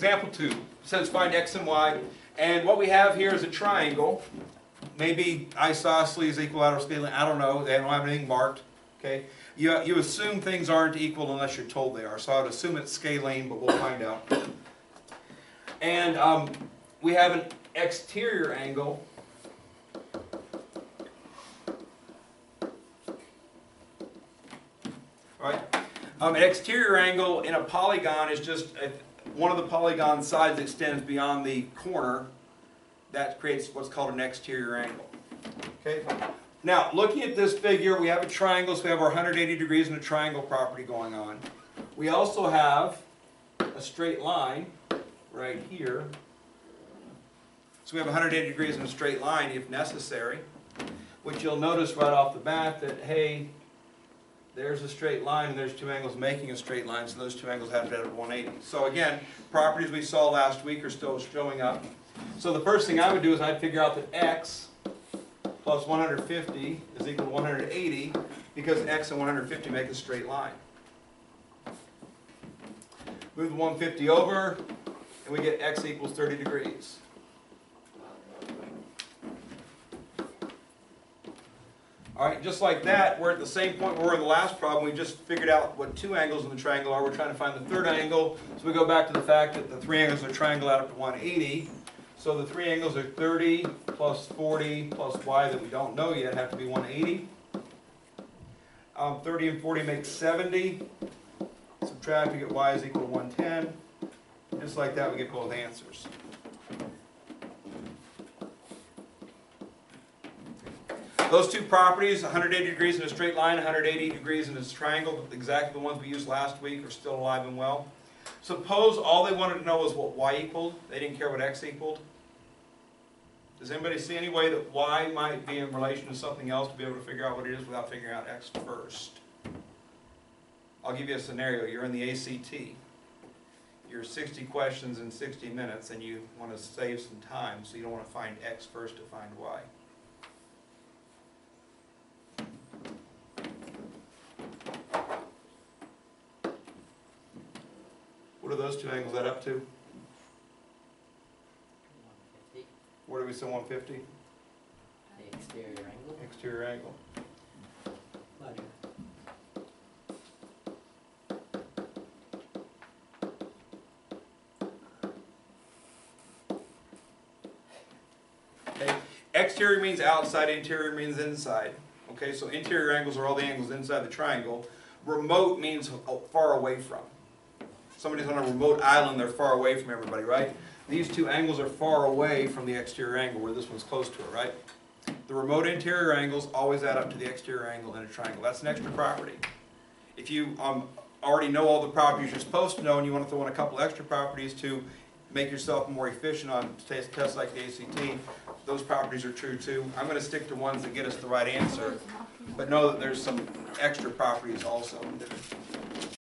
example 2. It says find x and y. And what we have here is a triangle. Maybe isosceles, equilateral, scalene, I don't know. They don't have anything marked. Okay? You assume things aren't equal unless you're told they are. So I would assume it's scalene, but we'll find out. And we have an exterior angle. Right? An exterior angle in a polygon is just one of the polygon sides extends beyond the corner. That creates what's called an exterior angle. Okay? Now, looking at this figure, we have a triangle, so we have our 180 degrees and a triangle property going on. We also have a straight line right here. So we have 180 degrees and a straight line if necessary, which you'll notice right off the bat that, hey, there's a straight line and there's two angles making a straight line, so those two angles have to have 180. So again, properties we saw last week are still showing up. So the first thing I would do is I'd figure out that x plus 150 is equal to 180 because x and 150 make a straight line. Move the 150 over and we get x equals 30 degrees. Alright, just like that, we're at the same point where we were in the last problem. We just figured out what two angles in the triangle are. We're trying to find the third angle. So we go back to the fact that the three angles of the triangle add up to 180. So the three angles are 30 plus 40 plus y that we don't know yet have to be 180. 30 and 40 make 70. Subtract, we get y is equal to 110. Just like that, we get both answers. Those two properties, 180 degrees in a straight line, 180 degrees in a triangle, exactly the ones we used last week, are still alive and well. Suppose all they wanted to know was what y equaled. They didn't care what x equaled. Does anybody see any way that y might be in relation to something else to be able to figure out what it is without figuring out x first? I'll give you a scenario. You're in the ACT. You're 60 questions in 60 minutes and you want to save some time, so you don't want to find x first to find y. What do those two angles add up to? 150. Where do we say 150? The exterior angle. Exterior angle. Roger. Okay. Exterior means outside, interior means inside. Okay, so interior angles are all the angles inside the triangle. Remote means far away from. Somebody's on a remote island, they're far away from everybody, right? These two angles are far away from the exterior angle, where this one's close to it, right? The remote interior angles always add up to the exterior angle in a triangle. That's an extra property. If you already know all the properties you're supposed to know and you want to throw in a couple extra properties to make yourself more efficient on tests like the ACT, those properties are true too. I'm going to stick to ones that get us the right answer, but know that there's some extra properties also that are